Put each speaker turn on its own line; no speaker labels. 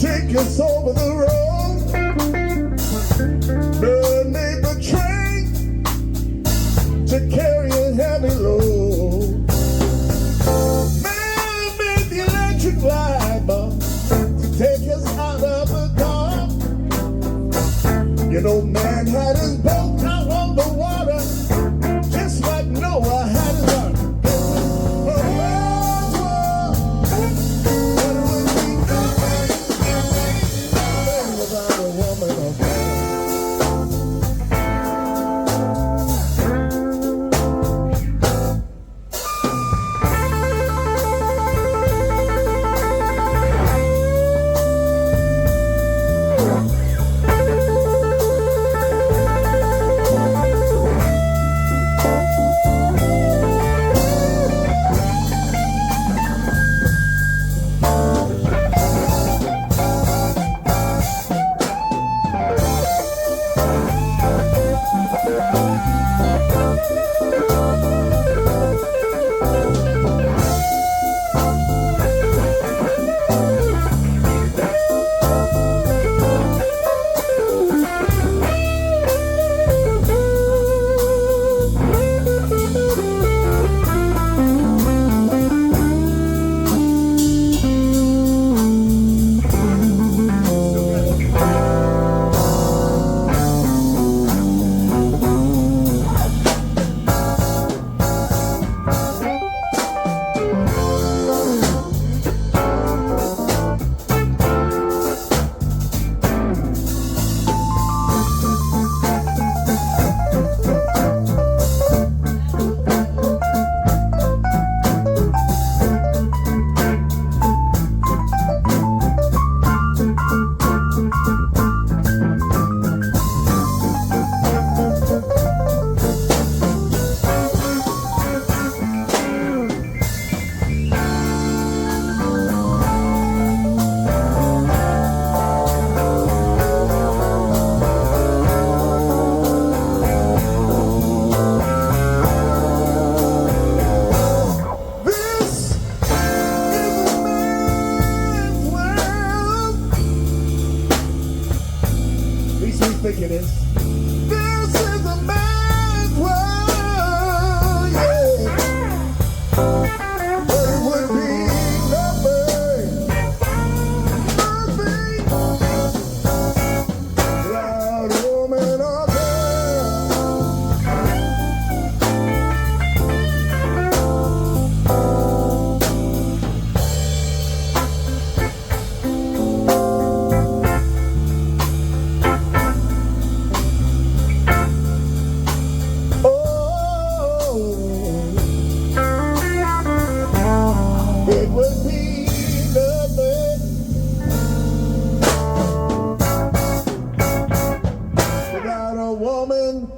Take us over the road. Man made the train to carry a heavy load. Man made the electric light bulb to take us out of the dark. You know, man had his boat out on the water, just like Noah had his ark. Think it is. This is a man's world, yeah. But it would be nothing without a woman or it would be nothing without a woman.